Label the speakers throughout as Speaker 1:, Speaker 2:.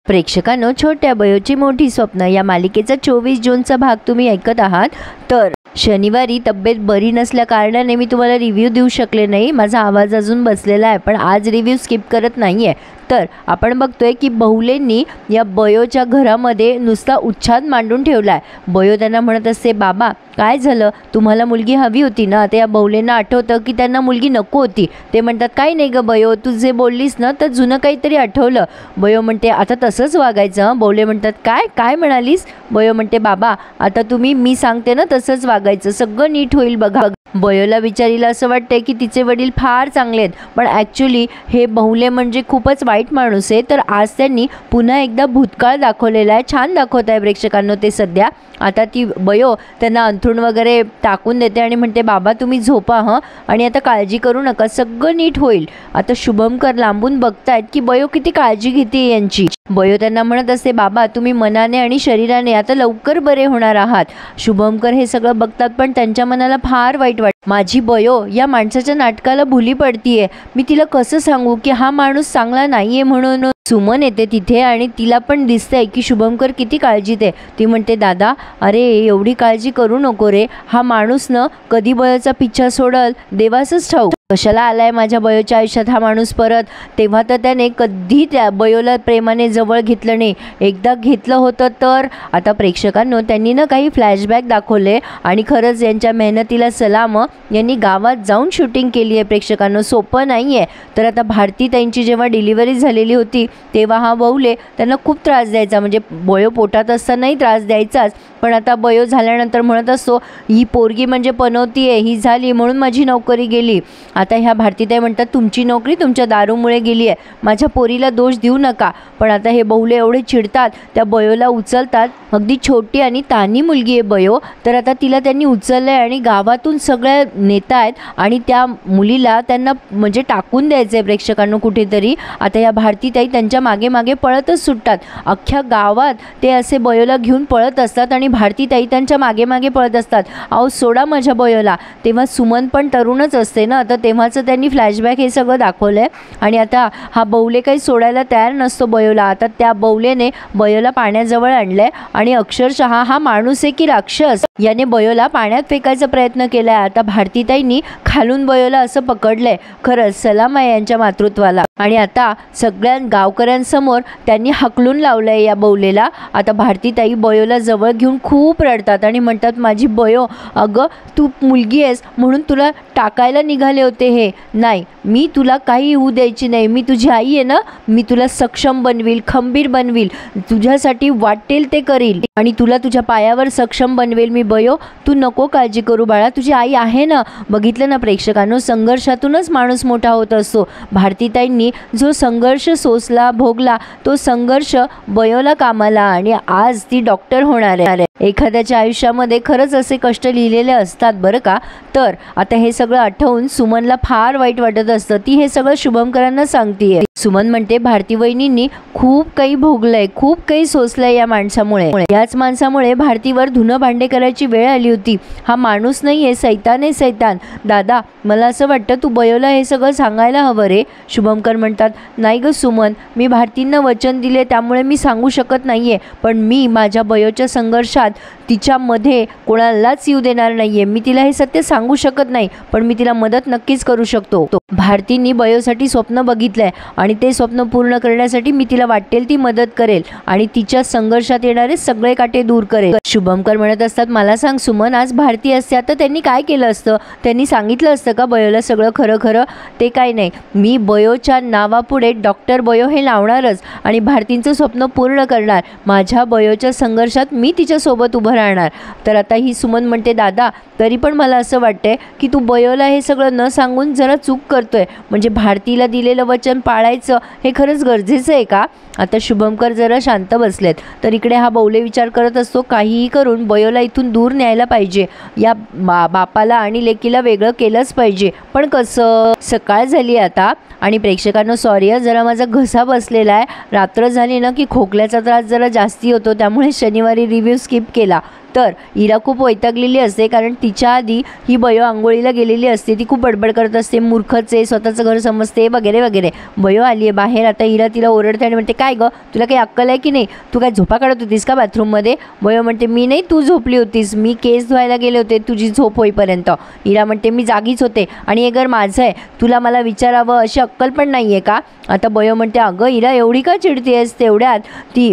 Speaker 1: प्रेक्षकांनो, छोट्या बयोची मोठी स्वप्न या मालिकेचा 24 जूनचा भाग तुम्ही ऐकत आहात। तर शनिवारी तब्येत बरी नसल्या कारणाने मी तुम्हाला रिव्ह्यू देऊ शकले नाही। माझा आवाज अजून बसलेला आहे, पण आज रिव्ह्यू स्किप करत नाहीये। तर आपण बघतोय की बहुलेंनी या बयोच्या घरामध्ये नुसता उच्छाद मांडून ठेवलाय। बयो त्यांना म्हणत असते, बाबा काय झालं, तुम्हाला मुलगी हवी होती ना। आता या बहुलेंना आठवतं की त्यांना मुलगी नको होती। ते म्हणतात, काय नाही ग बयो, तू जे बोललीस ना तर जुनं काहीतरी आठवलं। बयो म्हणते, आता तसंच वागायचं। बहुले म्हणतात, काय काय म्हणालीस। बयो म्हणते, बाबा आता तुम्ही मी सांगते ना तसंच वागायचं, सगळं नीट होईल बघा। बयोला बिचारीला असं वाटते की तिचे वडील फार चांगले आहेत, पण ॲक्च्युली हे बहुले म्हणजे खूपच वाईट माणूस आहे। तर आज त्यांनी पुन्हा एकदा भूतकाळ दाखवलेला आहे, छान दाखवत आहे प्रेक्षकांनो ते सध्या। आता ती बयो त्यांना अंथरूण वगैरे टाकून देते आणि म्हणते, बाबा तुम्ही झोपा हं, आणि आता काळजी करू नका, सगळं नीट होईल। आता शुभमकर लांबून बघतायत की बयो किती काळजी घेते यांची। बयो त्यांना म्हणत असते, बाबा तुम्ही मनाने आणि शरीराने आता लवकर बरे होणार आहात। शुभमकर हे सगळं बघतात, पण त्यांच्या मनाला फार वाईट वाटतं। माझी बयो या माणसाच्या नाटकाला भुली पडतीये, मी तिला कसं सांगू की हा माणूस चांगला नाहीये म्हणून। सुमन येते तिथे आणि तिला पण दिसतंय की शुभमकर किती काळजीत आहे। ती म्हणते, दादा अरे एवढी काळजी करू नको रे, हा माणूस न कधी बयोचा पिच्छा सोडल देवासच ठाऊक। कशाला आलाय माझ्या बयोच्या आयुष्यात हा माणूस परत। तेव्हा तर त्याने कधी त्या बयोला प्रेमाने जवळ घेतलं नाही, एकदा घेतलं होतं तर। आता प्रेक्षकांनो त्यांनी ना काही फ्लॅशबॅक दाखवले आणि खरंच यांच्या मेहनतीला सलाम। यांनी गावात जाऊन शूटिंग केली आहे प्रेक्षकांनो, सोपं नाही आहे। तर आता भारती त्यांची जेव्हा डिलिव्हरी झालेली होती तेव्हा हा बहुले त्यांना खूप त्रास द्यायचा, म्हणजे बयो पोटात असतानाही त्रास द्यायचाच। पण आता बयो झाल्यानंतर म्हणत असतो, ही पोरगी म्हणजे पनवती आहे, ही झाली म्हणून माझी नोकरी गेली। आता ह्या भारतीताई म्हणतात, तुमची नोकरी तुमच्या दारूमुळे गेली आहे, माझ्या पोरीला दोष देऊ नका। पण आता हे बहुले एवढे चिडतात, त्या बयोला उचलतात। अगदी छोटी आणि तानी मुलगी आहे बयो, तर आता तिला त्यांनी उचललंय आणि गावातून सगळे नेता आहेत आणि त्या मुलीला त्यांना म्हणजे टाकून द्यायचं आहे प्रेक्षकांनो कुठेतरी। आता या भारतीताई त्यांच्या मागे मागे पळतच सुटतात, अख्ख्या गावात ते असे बयोला घेऊन पळत असतात आणि भारतीताई त्यांच्या मागे मागे पळत असतात, अहो सोडा माझ्या बयोला। तेव्हा सुमन पण तरुणच असते ना, तर तेव्हाचं त्यांनी फ्लॅशबॅक हे सगळं दाखवलंय। आणि आता हा बहुले काही सोडायला तयार नसतो बयोला। आता त्या बहुलेने बयोला पाण्याजवळ आणलंय आणि अक्षरशः हा माणूस आहे की राक्षस, याने बयोला पाण्यात फेकायचा प्रयत्न केलाय। आता भारतीताईंनी खालून बयोला असं पकडलंय, खरंच सलाम आहे यांच्या मातृत्वाला। आणि आता सगळ्या गावकऱ्यांसमोर त्यांनी हकलून लावलंय या बहुलेला। आता भारतीताई बयोला जवळ घेऊन खूप रडतात आणि म्हणतात, माझी बयो, अगं तू मुलगी आहेस म्हणून तुला टाकायला निघाले होते हे, नाही मी तुला काही होऊ द्यायची नाही, मी तुझी आई आहे ना, मी तुला सक्षम बनवील, खंबीर बनवील, तुझ्यासाठी वाटेल ते करील आणि तुला तुझ्या पायावर सक्षम बनवेल मी बयो, तू नको काळजी करू बाळा, तुझी आई आहे ना। बघितलं ना प्रेक्षकांनो, संघर्षातूनच माणूस मोठा होत असतो। भारतीताईंनी जो संघर्ष सोसला भोगला, तो संघर्ष बयोला कामाला, आणि आज ती डॉक्टर होणार आहे। एखाद्याच्या आयुष्यामध्ये खरंच असे कष्ट लिहिलेले असतात बरं का। तर आता हे सगळं आठवून सुमनला फार वाईट वाटत असतं, ती हे सगळं शुभमकरांना सांगतीये। सुमन म्हणते, भारती वहिनींनी खूप काही भोगलंय, खूप काही सोसलंय या माणसामुळे, याच माणसामुळे भारतीवर धुणं भांडे करायची वेळ आली होती। हा माणूस नाहीये, सैतान आहे सैतान। दादा मला असं वाटतं तू बयोला हे सगळं सांगायला हवं रे। शुभमकर म्हणतात, नाही ग सुमन, मी भारतींना वचन दिले त्यामुळे मी सांगू शकत नाहीये, पण मी माझ्या बयोच्या संघर्षात तिच्यामध्ये कोणालाच येऊ देणार नाहीये। मी तिला हे सत्य सांगू शकत नाही, पण मी तिला मदत नक्कीच करू शकतो। भारतींनी बयोसाठी स्वप्न बघितलंय आणि ते स्वप्न पूर्ण करण्यासाठी मी तिला वाटेल ती मदत करेल आणि तिच्या संघर्षात येणारे सगळे काटे दूर करेल। शुभमकर म्हणत असतात, मला सांग सुमन, आज भारती असते तर त्यांनी काय केलं असतं, त्यांनी सांगितलं असतं का बयोला सगळं खरं खरं? ते काय नाही, मी बयोच्या नावापुढे डॉक्टर बयो हे लावणारच आणि भारतींचं स्वप्न पूर्ण करणार। माझ्या बयोच्या संघर्षात मी तिच्यासोबत उभं राहणार। तर आता ही सुमन म्हणते, दादा तरी पण मला असं वाटतंय की तू बयोला हे सगळं न सांगून जरा चूक करतोय, म्हणजे भारतीला दिलेलं वचन पाळायचं हे खरंच गरजेचं आहे का? आता शुभमकर जरा शांत बसलेत, तर इकडे हा बहुले विचार करत असतो, काहीही करून बयोला इथून दूर न्यायला पाहिजे, या बापाला आणि लेकीला वेगळं केलंच पाहिजे, पण कसं? सकाळ झाली आता आणि प्रेक्षकांनो सॉरी जरा माझा घसा बसलेला आहे, रात्र झाली ना की खोकल्याचा त्रास जरा जास्ती होतो, त्यामुळे शनिवारी रिव्ह्यू स्किप केला। तर इरा खूप वैतागलेली असते, कारण तिच्या आधी ही बयो आंघोळीला गेलेली असते. ती खूप बडबड करत असते, मूर्खच आहे, स्वतःचं घर समजते वगैरे वगैरे. बयो आली आहे बाहेर. आता इरा तिला ओरडते आणि म्हणते, काय गं तुला काही अक्कल आहे की नाही? तू काय झोपा काढत होतीस का बाथरूममध्ये? बयो म्हणते, मी नाही, तू झोपली होतीस, मी केस धुवायला गेले होते तुझी झोप होईपर्यंत. इरा म्हणते, मी जागीच होते आणि हे घर माझं आहे, तुला मला विचारावं अशी अक्कल पण नाही आहे का? आता बयो म्हणते, अगं इरा एवढी का चिडतेस? तेवढ्यात ती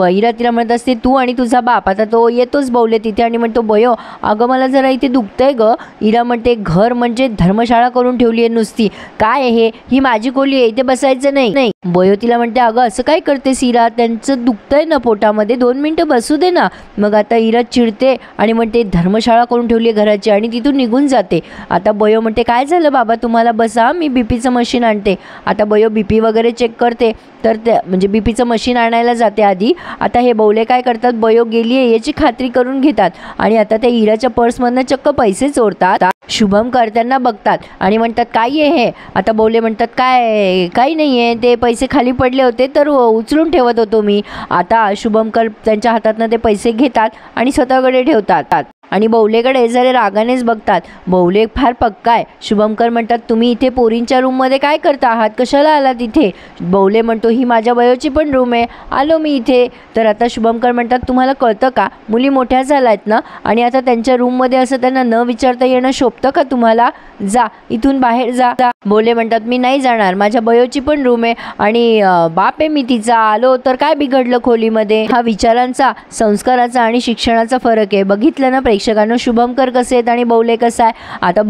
Speaker 1: इरा तिला म्हणत असते, तू आणि तुझा बाप. आता तो येतोच बवले तिथे आणि म्हणतो, बयो अगं मला जरा इथे दुखतंय गं. इरा म्हणते, घर म्हणजे धर्मशाळा करून ठेवली आहे नुसती, काय आहे ही माझी खोली आहे, इथे बसायचं नाही. बयो तिला म्हणते, अगं असं काय करतेस इरा, त्यांचं दुखतंय ना पोटामध्ये, 2 मिनटं बसू दे ना. मग आता इरा चिडते आणि म्हणते, धर्मशाळा करून ठेवली आहे घराची, आणि तिथून निघून जाते. आता बयो म्हणते, काय झालं बाबा तुम्हाला, बसा मी बीपीचं मशीन आणते. आता बयो बीपी वगैरे चेक करते, तर ते म्हणजे बीपीचं मशीन आणायला जाते आधी. आता हे बवले काय करतात, बयो गेली आहे याची खात्री करून घेतात आणि आता त्या इराच्या पर्समधनं चक्क पैसे चोरतात. शुभमकर त्यांना बघतात आणि म्हणतात, काय आहे हे? आता बवले म्हणतात, काही नाही आहे, ते पैसे खाली पडले होते तर उचलून ठेवत होतो मी. आता शुभमकर त्यांच्या हातातनं ते पैसे घेतात आणि स्वतःकडे ठेवतात आणि बवलेकडे जरा रागानेच बघतात. बवले फार पक्का आहे. शुभमकर म्हणतात, तुम्ही इथे पोरींच्या रूममध्ये काय करता आहात, कशाला आलात इथे? बवले म्हणतो, ही माझ्या बयोची पण रूम आहे, आलो मी इथे. तर आता शुभमकर म्हणतात, तुम्हाला कळतं का, मुली मोठ्या झाल्यात ना, आणि आता त्यांच्या रूममध्ये असं त्यांना न विचारता येणं शोभतं का तुम्हाला? जा इथून बाहेर जा. बवले म्हणतात, मी नाही जाणार, माझ्या बयोची पण रूम आहे आणि बाप आहे मी तिचा, आलो तर काय बिघडलं खोलीमध्ये? हा विचारांचा, संस्काराचा आणि शिक्षणाचा फरक आहे. बघितलं ना प्रेक्षकांनो, शुभमकर कसे आहेत आणि बवले कसं आहे. आता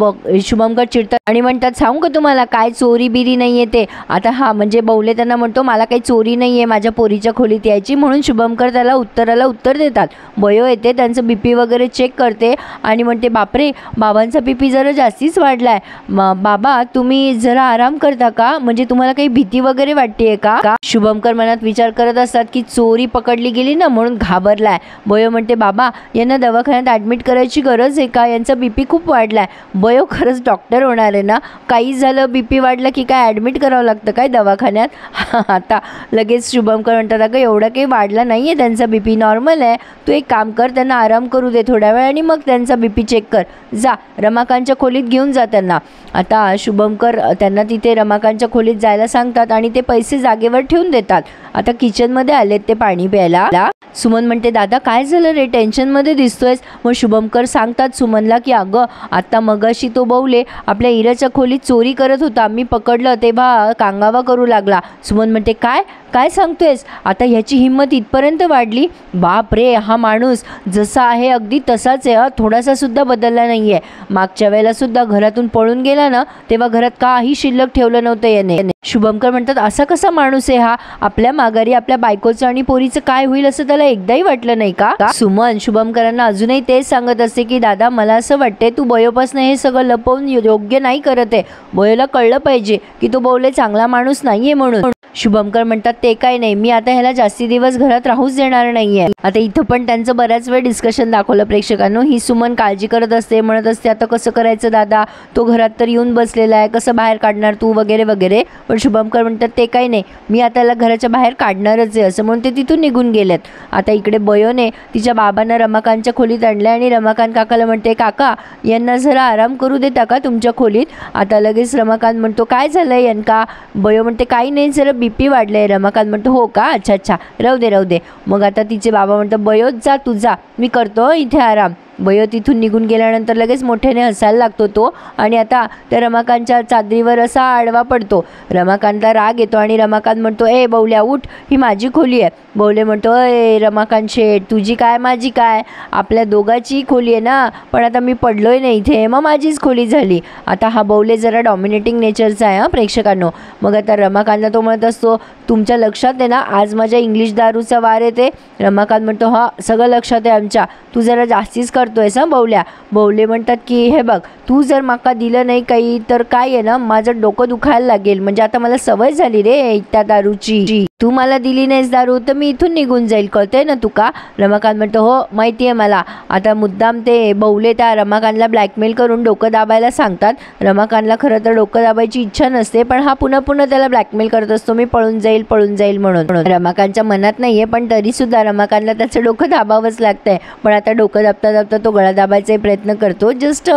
Speaker 1: शुभमकर चिडतात आणि म्हणतात, सांगू का तुम्हाला, काय चोरी बिरी नाही आहे ते. आता हा म्हणजे बवले त्यांना म्हणतो, मला काही चोरी नाही आहे माझ्या पोरीच्या खोलीत यायची, म्हणून शुभमकर त्याला उत्तर देतात. बयो येते, त्यांचं बीपी वगैरे चेक करते आणि म्हणते, बापरे बाबांचा बीपी जरा जास्तीच वाढलाय. बाबा तुम्ही जरा आराम करता का, म्हणजे तुम्हाला काही भीती वगैरे वाटते का? शुभमकर मनात विचार करत असतात की चोरी पकडली गेली ना म्हणून घाबरलाय. बयो म्हणते, बाबा यांना दवाखान्यात ॲडमिट करायची गरज आहे का, यांचा बीपी खूप वाढलाय. बयो खरंच डॉक्टर होणार आहे ना, काही झालं बीपी वाढलं की काय ॲडमिट करावं लागतं काय दवाखान्यात? आता लगेच शुभमकर म्हणतात, अगं एवढा काही वाढला नाही आहे त्यांचा बीपी, नॉर्मल आहे, तू एक काम कर, त्यांना आराम करू दे थोड्या वेळ आणि मग त्यांचा बीपी चेक कर, जा रमाकांतच्या खोलीत घेऊन जा त्यांना. आता शुभमकर त्यांना तिथे रमाकांतच्या खोलीत जायला सांगतात आणि ते पैसे जागेवर ठेवून देतात. आता किचनमध्ये आलेत ते पाणी प्यायला. सुमन म्हणते, दादा काय झालं रे, टेन्शनमध्ये दिसतोयस? मग शुभमकर सांगतात सुमनला की अगं आत्ता मगाशी तो बवले आपल्या इराच्या खोलीत चोरी करत होता, मी पकडलं तेव्हा कांगावा करू लागला. सुमन म्हणते, काय काय सांगतोयस? आता ह्याची हिंमत इथपर्यंत वाढली? बाप रे, हा माणूस जसा आहे अगदी तसाच आहे, थोडासा सुद्धा बदलला नाही आहे. मागच्या वेळेला सुद्धा घरातून पळून गेला ना तेव्हा घरात काही शिल्लक ठेवलं नव्हतं याने. शुभमकर म्हणतात, असा कसा माणूस आहे हा, आपल्या माघारी आपल्या बायकोचं आणि पोरीचं काय होईल असं त्याला एकदाही वाटलं नाही का? सुमन शुभमकरांना अजूनही तेच सांगत असते की दादा मला असं वाटते तू बयोपासून हे सगळं लपवून योग्य नाही करत आहे, बयोला कळलं पाहिजे की तो बवले चांगला माणूस नाहीये म्हणून. शुभमकर म्हणतात, ते काय नाही, मी आता ह्याला जास्ती दिवस घरात राहूच देणार नाहीये. आता इथं पण त्यांचं बऱ्याच वेळ डिस्कशन दाखवलं प्रेक्षकांनो. ही सुमन काळजी करत असते, म्हणत असते आता कसं करायचं दादा, तो घरात तर येऊन बसलेला आहे, कसं बाहेर काढणार तू वगैरे वगैरे. पण शुभमकर म्हणतात, ते काही नाही, मी आता याला घराच्या बाहेर काढणारच आहे असं म्हणून ते तिथून निघून गेलेत. आता इकडे बयोने तिच्या बाबांना रमाकांतच्या खोलीत आणलं आणि रमाकांत काकाला म्हणते, काका यांना जरा आराम करू देता का तुमच्या खोलीत? आता लगेच रमाकांत म्हणतो, काय झालंय यांका? बयो म्हणते, काही नाही, जरा बीपी वाढलंय. रमाकांत म्हणतो, हो का, अच्छा अच्छा, राहू दे. मग आता तिचे बाबा म्हणतात, बयो जा तू जा, मी करतो इथे आराम. बयो तिथून निघून गेल्यानंतर लगेच मोठ्याने हसायला लागतो तो आणि आता त्या रमाकांतच्या चादरीवर असा आडवा पडतो. रमाकांतला राग येतो आणि रमाकांत म्हणतो, ए बवल्या उठ, ही माझी खोली आहे. बवले म्हणतो, ए रमाकांत शेठ, तुझी काय माझी काय, आपल्या दोघांची खोली आहे ना, पण आता मी पडलोय ना इथे, मग माझीच खोली झाली. आता हा बवले जरा डॉमिनेटिंग नेचरचा आहे प्रेक्षकांनो. मग आता रमाकांतला तो म्हणत असतो, तुमच्या लक्षात आहे ना आज माझ्या इंग्लिश दारूचा वार येते? रमाकांत म्हणतो, हा सगळं लक्षात आहे आमच्या, तू जरा जास्तीच करतोयस बवल्या, बवले म्हणतात की हे बघ, तू जर माका दिलं नाही काही तर काय आहे ना, माझं डोकं दुखायला लागेल. म्हणजे आता मला सवय झाली रे त्या दारूची. तू मला दिली नाहीस दारू तर मी इथून निघून जाईल, कळतंय ना तुका. रमाकांत म्हणतो हो माहिती आहे मला. आता मुद्दाम ते बवले त्या रमाकांतला ब्लॅकमेल करून डोकं दाबायला सांगतात. रमाकांतला खरं तर डोकं दाबायची इच्छा नसते, पण हा पुन्हा पुन्हा त्याला ब्लॅकमेल करत असतो, मी पळून जाईल म्हणून. रमाकांतच्या मनात नाहीये, पण तरी सुद्धा रमाकांतला त्याचं डोकं दाबावंच लागतंय. पण आता डोकं दाबता तो गळा दाबायचा प्रयत्न करतो, जस्ट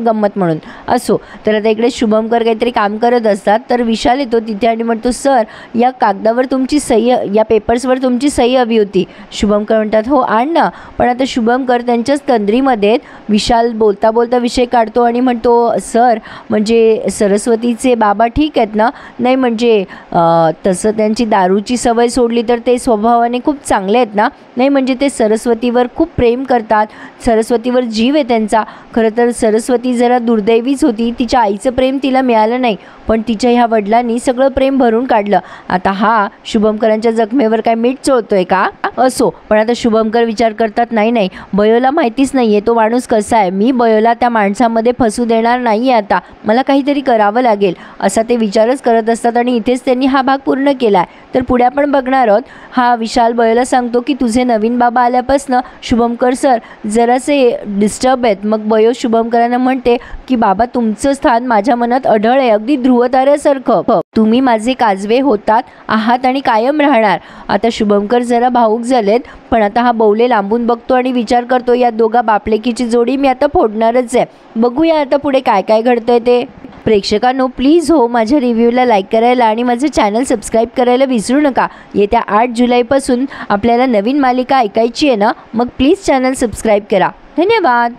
Speaker 1: गंमत म्हणून. असो, तर आता इकडे शुभमकर काहीतरी काम करत असतात, तर विशाल येतो तिथे आणि म्हणतो सर या कागदावर तुमची सही, या पेपर्सवर तुमची सही हवी होती. शुभमकर म्हणतात हो आण ना. पण आता शुभमकर त्यांच्याच तंद्रीमध्ये विशाल बोलता बोलता विषय काढतो आणि म्हणतो सर म्हणजे सरस्वतीचे बाबा ठीक आहेत ना. नाही म्हणजे तसं त्यांची दारूची सवय सोडली तर ते स्वभावाने खूप चांगले आहेत ना. नाही म्हणजे ते सरस्वतीवर खूप प्रेम करतात, सरस्वतीवर जीव आहे त्यांचा. खरं तर सरस्वती जरा दुर्दैवीच होती, तिच्या आईचं प्रेम तिला मिळालं नाही, पण तिच्या ह्या वडिलांनी सगळं प्रेम भरून काढलं. आता हा शुभमकरांच्या जखमेवर काय मीठ चोळतोय का. असो, पण आता शुभमकर विचार करतात नाही बयोला माहितीच नाहीये तो माणूस कसा आहे. मी बयोला त्या माणसामध्ये फसू देणार नाहीये, आता मला काहीतरी करावं लागेल असा ते विचारच करत असतात. आणि इथेच त्यांनी हा भाग पूर्ण केलाय. तर पुढे आपण बघणार आहोत. हा विशाल बयोला सांगतो की तुझे नवीन बाबा आल्यापासून शुभमकर सर जरासे डिस्टर्ब आहेत. मग बयो शुभमकरांना म्हणते की बाबा तुमचं स्थान माझ्या मनात अढळ आहे, अगदी ध्रुवताऱ्यासारखं. तुम्ही माझे काजवे होतात आहात आणि कायम राहणार. आता शुभमकर जरा भावूक झालेत, पण आता हा बवले लांबून बघतो आणि विचार करतो या दोघा बापलेकीची जोडी मी आता फोडणारच आहे. बघूया आता पुढे काय काय घडतंय ते. प्रेक्षकांनो प्लीज हो माझ्या रिव्ह्यूला लाईक करायला आणि माझं चॅनल सबस्क्राईब करायला विसरू नका. येत्या 8 जुलैपासून आपल्याला नवीन मालिका ऐकायची आहे ना, मग प्लीज चॅनल सबस्क्राईब करा. धन्यवाद.